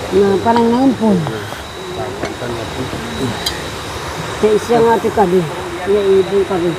Na parang nangumpon. Sa isang ati kabi. Iya ibon kabi.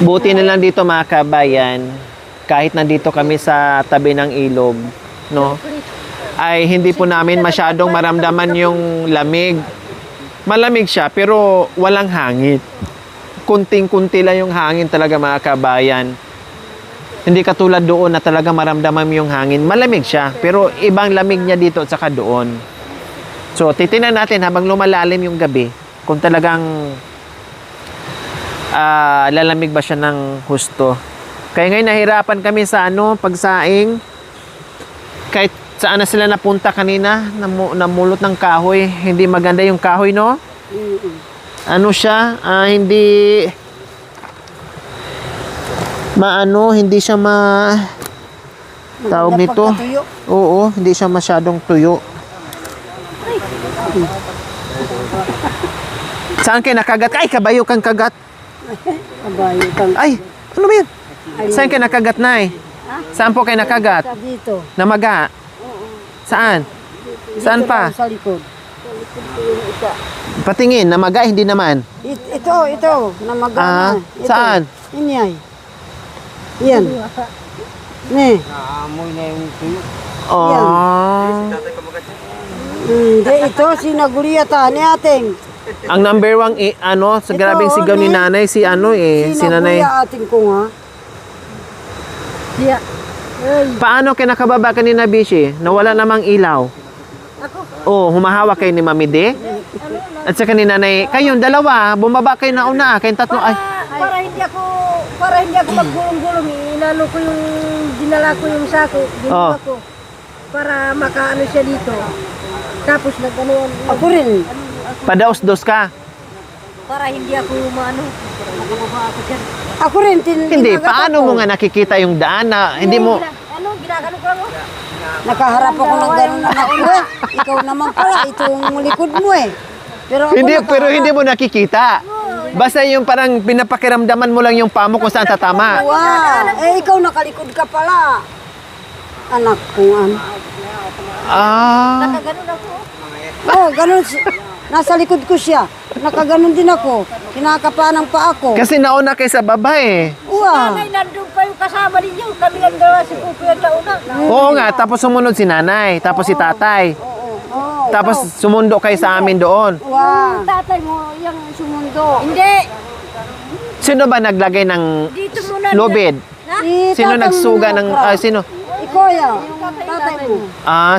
Buti na lang dito mga kabayan, kahit nandito kami sa tabi ng ilog, no? Ay hindi po namin masyadong maramdaman yung lamig. Malamig siya pero walang hangin. Kunting-kunti lang yung hangin talaga mga kabayan. Hindi katulad doon na talaga maramdaman yung hangin. Malamig siya pero ibang lamig niya dito at saka doon. So titingnan natin habang lumalalim yung gabi kung talagang lalamig ba siya ng husto. Kaya ngayon nahirapan kami sa pagsaing. Kahit saan na sila napunta kanina, namulot ng kahoy. Hindi maganda yung kahoy, no? Ano siya? Hindi hindi siya tawag nito. Oo, hindi siya masyadong tuyo. Saan kayo nakagat? Ay, kabayo kang kagat. Kabayo kang. Ay, ano ba yun? Saan kayo nakagat, Nay? Saan po kayo nakagat? Dito. Namaga? Saan? Saan pa? Sa likod. Patingin, namaga, hindi naman. Ito. Namaga na. Ito. Saan? Inyay. Yan. Ne. Naamoy na yung tuyo. Oh. Hindi, ito. Sinaguriyata ni ating. Ang number one, sa grabing sigaw ni nanay, si nanay. Sinaguriya ating ko nga. Siya. Paano kayo nakababa kanina, Bishi? Nawala namang ilaw. Oh, humahawak kayo ni Mami De. At saka ni nanay, kayong dalawa, bumaba kayo na una, kayong tatlo. Ay. Para hindi ako maggulong-gulong, inano ko yung, dinala ko yung sako, ginawa ko. Para makaano siya dito. Tapos naganoan. Ako rin. Padaos-dos ka. Para hindi ako makababa ako dyan. Ako rin. Hindi, paano mo nga nakikita yung daan na hindi mo... Ginagano ko lang mo? Nakaharap ako ng gano'n na ako. Ikaw naman pala, itong likod mo eh. Pero hindi mo nakikita. Basta yung parang pinapakiramdaman mo lang yung paa mo kung saan tatama. Wow! Ikaw nakalikod ka pala. Anak kong ano. Nakaganon ako. Oo, ganon. Nasa likod ko siya. Nakaganon din ako. Kinakapa ng paa ko. Kasi nauna kayo sa baba eh. Wow! Nanay, nandun pa yung kasama ninyo. Kami ang dalawa si Pupo yung nauna. Oo nga, tapos sumunod si nanay, tapos si tatay. Tapos sumundo kayo sa amin doon. Wow! Tatay mo, yung sumundo. Hindi. Sino ba naglagay ng Dito muna. lubid? Sino nagsuga ng... sino? Ikaw yan. Tatay mo.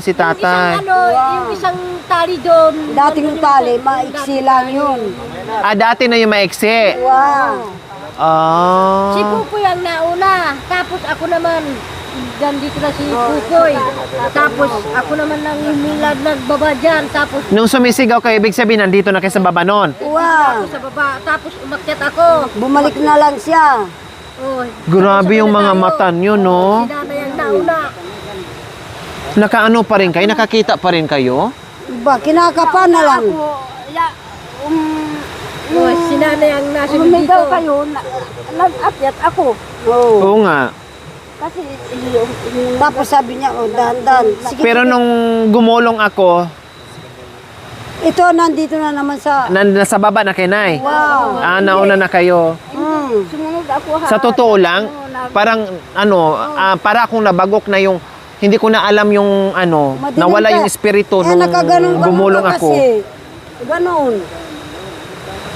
Si tatay. Yung isang tali doon. Dating tali, maiksi lang yun. Dati na yung maiksi. Wow! Si Pupo yung nauna. Tapos ako naman, dito na si Pupoy. Tapos ako naman nang imilad nagbaba dyan. Tapos Nung sumisigaw kayo, ibig sabihin, nandito na kayo sa baba noon. Wow! ako sa baba. Tapos umakyat ako. Bumalik na lang siya. Oh, Grabe yung mga mata nyo, no? si Nanay ang nauna. Nakaano pa rin kayo? Nakakita pa rin kayo? Ba, kinakapa na lang. Si Nanay ang nasa dito. kayo, nag-akyat ako. Oo nga. Kasi, tapos sabi niya, dahan-dahan. Sige, Pero nung gumulong ako, ito, nandito na naman sa... nasa baba na kayo, Nay. Wow! Nauna na kayo. Sumunod ako ha. Sa totoo lang, parang para akong nabagok na yung, hindi ko na alam yung Madilim nawala ka. yung espiritu nung nakaganon-ganon gumulong ka ako. kasi. Ganon.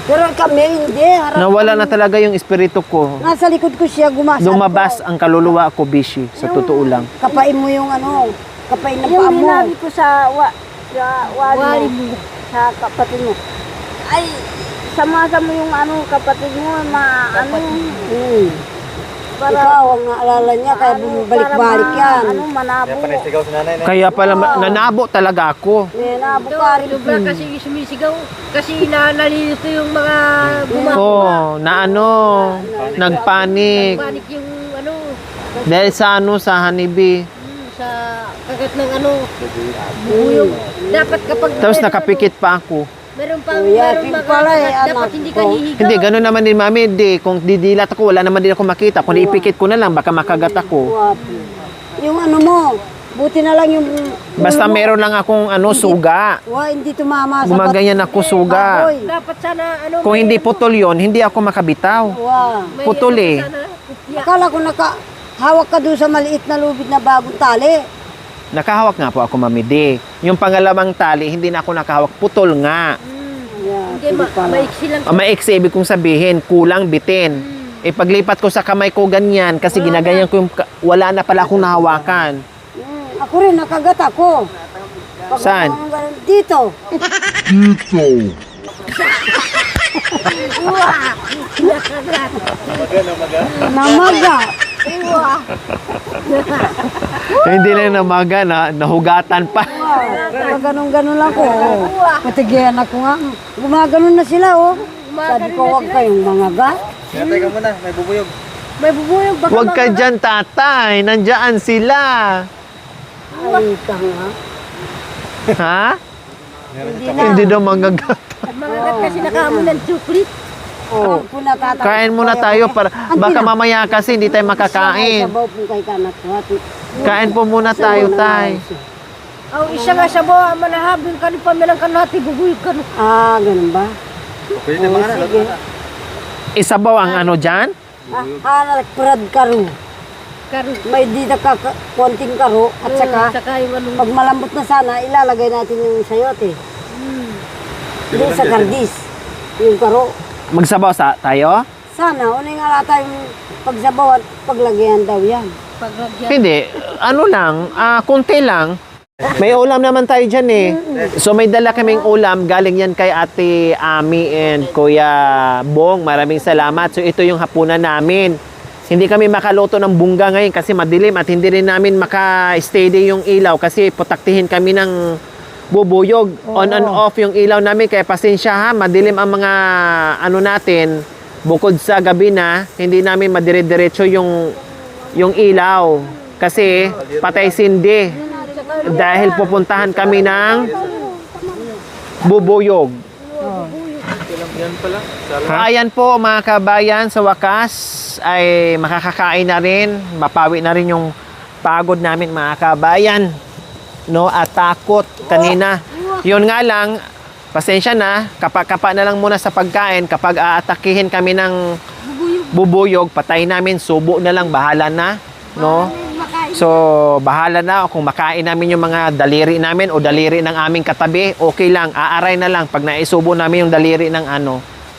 Pero kami, hindi. Harap Nawala na talaga yung espiritu ko. Nasa likod ko siya, gumasal Lumabas ko. ang kaluluwa ko, Bishi, sa totoo lang. Kapain mo yung kapain na paa Yung mo. hinabi ko sa wali mo, sa kapatid mo. Ay, samasa mo yung kapatid mo, Ikaw ang naalala niya, kaya bumalik-balik yan. manabo. Panisigaw si nanay na. Kaya pala, nanabo talaga ako. Nabo ka rin. Sobra kasi sumisigaw. Kasi nalilito yung mga Oo, nagpanik. Panik yung Dahil sa honeybee. sa kagat ng buyog. Dapat kapag Tapos nakapikit pa ako. meron pang Yapin pala dapat hindi ka hihigaw. Hindi, gano'n naman din, Mami. Di, kung didilat ako, wala naman din ako makita. Kung ipikit ko na lang, baka makagat ako. Yung mo, Buti na lang yung... Basta meron lang akong suga. Hindi tumama sa Gumaganyan ako suga. baboy. Dapat sana, ano, Kung hindi putol yon, hindi ako makabitaw. Wow. Putol eh. Akala ko hawak ka doon sa maliit na lubid na bagong tali. Nakahawak nga po ako, Mamidi. Yung pangalawang tali, hindi na ako nakahawak. Putol nga. Yeah, Hindi, maiksi lang. Maiksi, ibig kong sabihin, kulang bitin. Paglipat ko sa kamay ko ganyan, kasi ginaganyan ko yung, wala na pala akong nahawakan. Ako rin, nakagat ako. Pag Saan? Dito. Namaga. Hindi lang namaga na, nahugatan pa. Ganun-ganun lang ko. Patigyan ako nga. Gumaganon na sila, oh. Sabi ko, huwag kayong mangagat. Hintay ka muna, may bubuyog. May bubuyog. Baka Huwag ka dyan, tatay. Nandyan sila. Ay, tanga. Ha? Hindi daw magagat. Mangagat kasi nakaamo ng chocolate. Oh, punatata. Kain muna tayo para baka mamaya kasi hindi tayo makakain. Sabaw po kay kanak ko. Kain po muna tayo, tay. Ang isa nga sa bawa, manahabing ka ni pamilang ka natin, bubuyog ka na. Ah, ganun ba? Pwede na mga Sige. Isabaw ang dyan? Prad karo. Karo. May dito konting karo at saka yung ano. pag malambot na sana, ilalagay natin yung sayote. Doon sa kardis. Yung karo. Magsabaw tayo? Sana, unay nga lang tayong pagsabaw at paglagyan daw yan. Paglagyan. Hindi. Kunti lang. May ulam naman tayo dyan eh. So may dala kaming ulam. Galing yan kay Ate Ami and Kuya Bong. Maraming salamat. So ito yung hapunan namin. Hindi kami makaluto ng bungga ngayon kasi madilim at hindi rin namin maka-steady yung ilaw kasi putaktihin kami ng bubuyog. On and off yung ilaw namin kaya pasensya ha. Madilim ang mga natin. Bukod sa gabi na, hindi namin madire-diretso yung ilaw. Kasi patay sindi. Dahil pupuntahan kami ng bubuyog. Ayan po mga kabayan, sa wakas ay makakakain na rin, mapawi na rin yung pagod namin mga kabayan, no? At takot kanina. Yun nga lang, pasensya na, kapa na lang muna sa pagkain. Kapag aatakihin kami ng bubuyog, patay namin, subo na lang, bahala na, no? So, bahala na kung makain namin yung mga daliri namin o daliri ng aming katabi, okay lang, aaray na lang pag naisubo namin yung daliri ng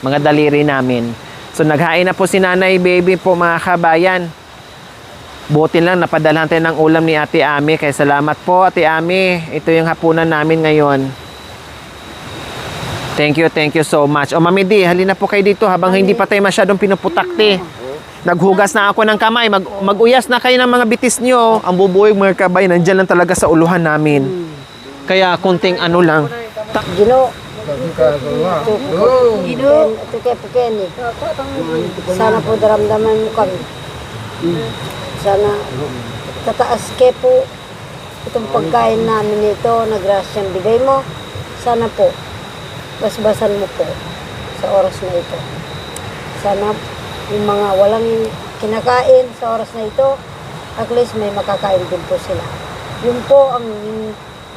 mga daliri namin. So, naghain na po si Nanay Baby po mga kabayan. Buti lang, napadalhan tayo ng ulam ni Ate Ami. Kaya salamat po, Ate Ami. Ito yung hapunan namin ngayon. Thank you so much. O Mami D, halina po kayo dito habang hindi pa tayo masyadong pinuputakti. Naghugas na ako ng kamay. Mag-uyas na kayo ng mga bitis nyo. Ang bubuyog mga kabay, nandyan lang talaga sa uluhan namin. Kaya kunting lang. Gino. Gino. Ito kay Pukeni. Sana po daramdaman mo kami. Sana tataas kay po itong pagkain namin nito, nagrasyang bigay mo. Sana po, basbasan mo po sa oras na ito. Sana yung mga walang kinakain sa oras na ito, at least may makakain din po sila. Yun po ang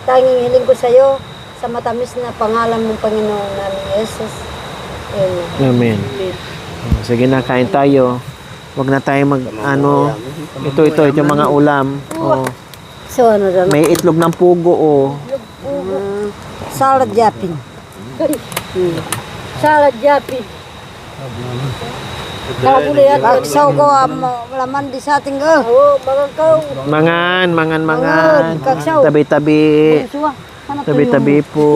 tanging hiling ko sa iyo sa matamis na pangalan mong Panginoon namin, Jesus. Amen. Amen. Sige na, kain tayo. Huwag na tayo ito yung mga ulam. Oh. So ano daw? May itlog ng pugo, oh. Salad yapin. Salad yapin. Kaksaw ko laman di sa ating Mangan. Kaksaw. Tabi-tabi. Tabi-tabi po.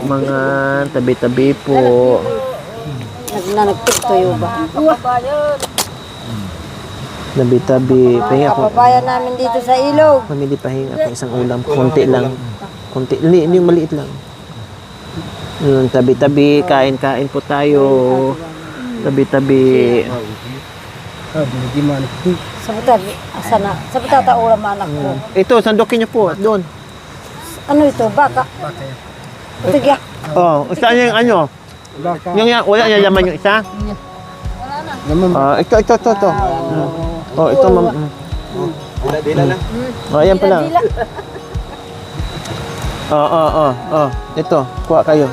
Mangan. Tabi-tabi po. Nagtik tuyo ba? Tabi-tabi. Pahinga ako. Kapabayan namin dito sa ilog. Mamili pahinga ako isang ulam. Konti lang. Konti. Hindi maliit lang. Tabi-tabi. Kain po tayo. Tabi-tabi. Sa patata ulam anak ko. Ito, sandokin niyo po. Doon. Ano ito? Baka? Ito kaya? Oh, saan yung Yung wala niya laman yung isa? Ito. Oh, ito, ma'am. Dila lang. Oh, ayan pala. Dila. Oh. Ito, kuha kayo.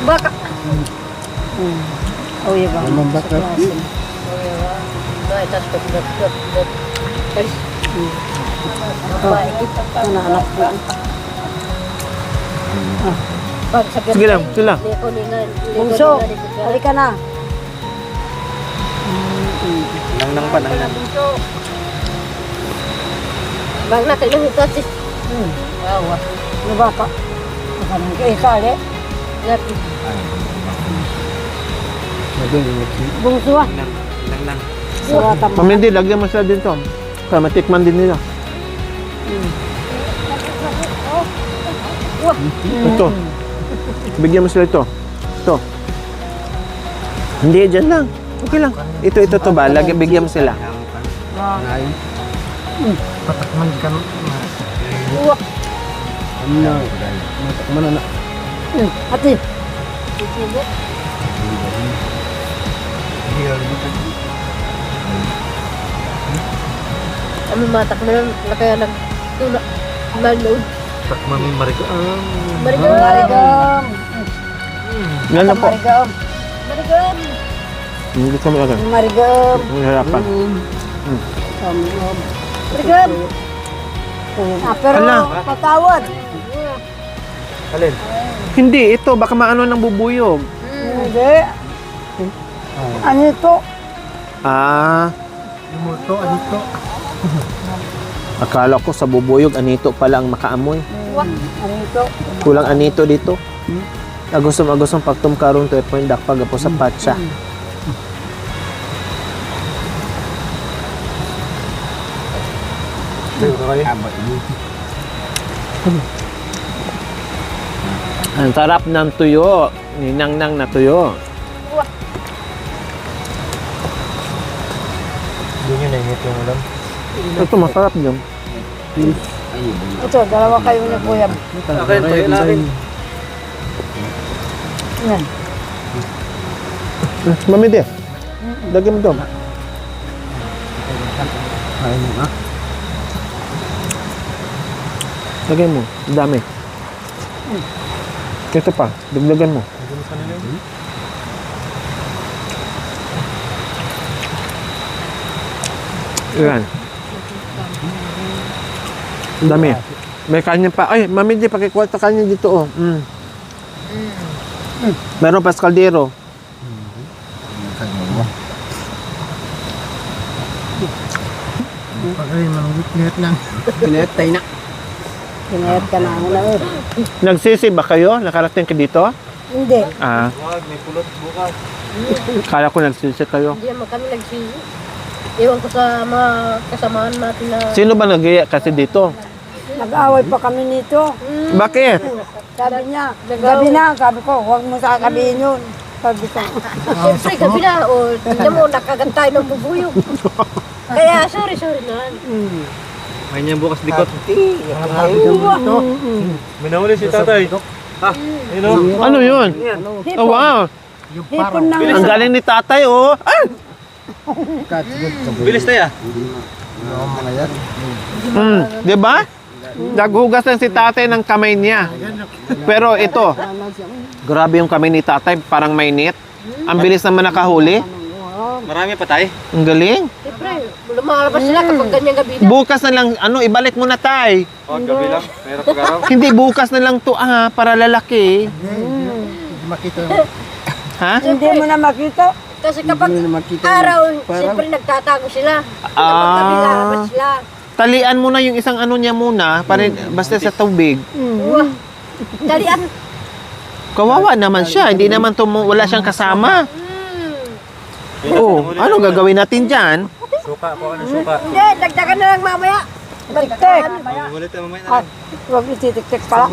Baka. Oh, iya ba? Ay, tas ko. Anak ko. Sige lang, sige lang. Bungso, halika na. Nang pa, nang. Bang na kayo ito sis. Wow. Ano ba ka? Ano kayo sali? Lati. Bungso ah. Nang. Surata mo. Pamindi, lagyan mo sila dito. Para matikman din nila. Ito. Bigyan mo sila ito. Ito. Hindi, dyan lang. Okay lang. Ito to ba? Bigyan mo sila. Patakman ka no. Patakman na. Ate. Kami matak na lang kaya nag tuna. Malod. Takman mo marika. Marigam. Marigam. Yan na po. Marigam. Marigam. Hindi kami agad. Marigam. Ang harapan. Marigam. Ah, pero Ala. patawad. Alin? Hindi, ito. Baka maano ng bubuyog. Hindi. Ano ito? Ah, Muto, anito. akala ko sa bubuyog, anito pala ang makaamoy. Ano ito? Kulang anito dito. Agusong pagtum karon to point dakpag po sa patsa. Ang sarap ng tuyo. Ninang-nang na tuyo. Hindi nyo nainit yung ulam. Ito masarap yun. Ito, dalawa kayo na kuya. Okay, tuyo natin. Yan. Mami de. Lagyan mo doon. Ayun mo ha. Lagyan mo. Ang dami. Ito pa. Dagdagan mo. Yan. Ang dami. May kanya pa. Ay, Mami di, pakikuha sa kanya dito. Oh. Meron pa sa kaldero. Pagay, manungit lang. Pinetay na. Pinayat ka na ako na eh. Nagsisi ba kayo? Nakarating ka dito? Hindi. Ah, Wag, may pulot bukas. kala ko nagsisi kayo. Hindi naman kami nagsisi. Iwan ko sa mga kasamaan natin na... Sino ba nag-iya kasi dito? Nag-away pa kami nito. Bakit? Sabi niya, gabi na. Sabi ko, huwag mo sasabihin yun. Sabi ko, Siyempre, gabi na. O, tingnan mo, nakagantay ng bubuyog. Kaya, sorry na. May niya bukas dikot. May nahuli si tatay. Ha? Ayun o. Ano yun? Oh, wow. hipon ng... Ang galing ni tatay, oh. Ah! Bilis tayo. Di ba? Naghugas lang si tatay ng kamay niya. Pero ito, grabe yung kamay ni tatay, parang mainit. Ang bilis naman nakahuli. Marami pa tayo. Ang galing. Siyempre, lumalabas sila kapag ganyang gabi na. Bukas na lang, ibalik mo na tay. O, gabi lang. Meron pag araw. Hindi, bukas na lang to, para lalaki. Ha? Hindi mo na makita. Kasi kapag araw, siyempre nagtatago sila. Kapag gabi lalabas sila. Talian mo na yung isang ano niya muna, basta sa tubig. Wah, dalian. Kawawa naman siya, hindi naman wala siyang kasama. Oh, ano gagawin natin dyan? Suka po, ano suka? Hindi, dagdagan na lang mamaya. Tiktik. Ulit na mamaya na At lang. huwag ititiktik pala.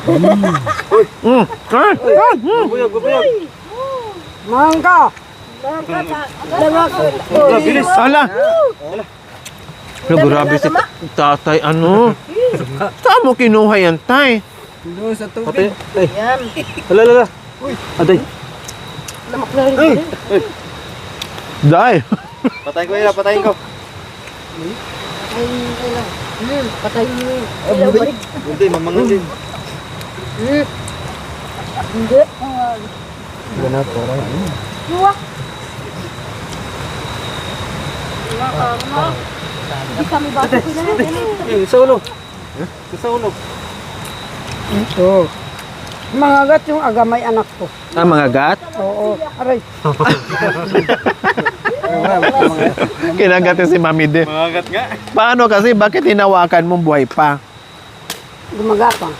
Bubuyog. Mahal ka. Bilis. Ala! Ano, grabe si tatay, ano? Saan mo kinuha yan, tay? Doon sa tubig. Ay, Yan. hala. Aday. Namak na rin. Dai. Patayin ko ila, patayin ko. Patay mo yun. Hindi, mamangan din. Hindi. Ganap po. Luwak. Hindi kami bago pinahin. Sa ulo. Sa ulo. Ito. Mangagat yung agamay anak ko. Ah, mga gat? Oo. Aray. Kinagat si Mami De. Mangagat nga. Paano kasi? Bakit hinawakan mo buhay pa? Gumagapang.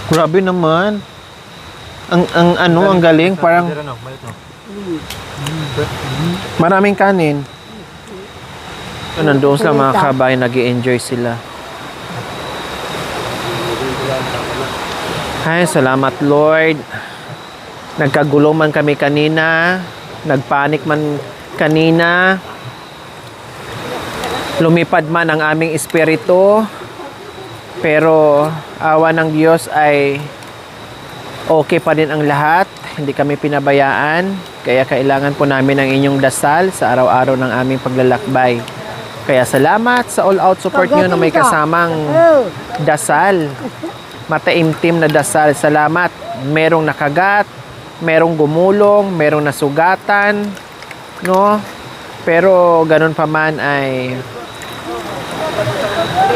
Grabe naman. Ang galing. Parang Ano, malit no. maraming kanin. So, nandoon sa mga kabayan, nag-i-enjoy sila. Ay, salamat Lord. Nagkagulo man kami kanina. Nagpanik man kanina. Lumipad man ang aming espiritu. Pero awa ng Diyos ay okay pa din ang lahat. Hindi kami pinabayaan. Kaya kailangan po namin ang inyong dasal sa araw-araw ng aming paglalakbay. Kaya salamat sa all-out support nyo na may kasamang dasal. Mataimtim na dasal. Salamat. Merong nakagat, merong gumulong, merong nasugatan, no? Pero ganun pa man ay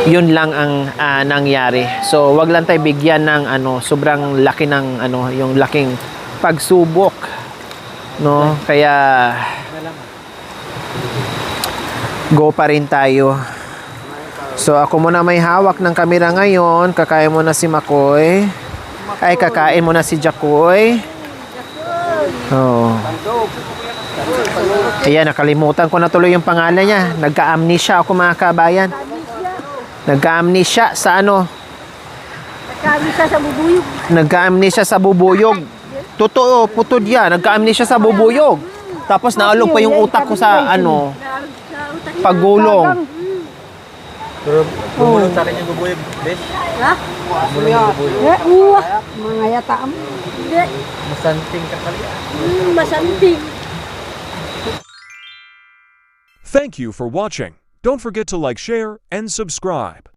yun lang ang nangyari. So, wag lang tayo bigyan ng sobrang laki ng yung laking pagsubok, no? Kaya go pa rin tayo. So, ako muna may hawak ng kamera ngayon. Kakain mo na si Makoy. Ay, kakain mo na si Jacoy. Oh. Ayan, nakalimutan ko na tuloy yung pangalan niya. Nagka-amnesia ako mga kabayan. Nagka-amnesia sa Nagkamisa sa bubuyog. Nagka-amnesia sa bubuyog. Totoo, putod yan. Nagka-amnesia sa bubuyog. Tapos naalog pa yung utak ko sa paggulong. Pero bumulong sa akin yung bubuyog, bes. Ha? Bumulong yung bubuyog. Uwa. Mga yataam. Hindi. Masanting ka kali. Masanting. Thank you for watching. Don't forget to like, share, and subscribe.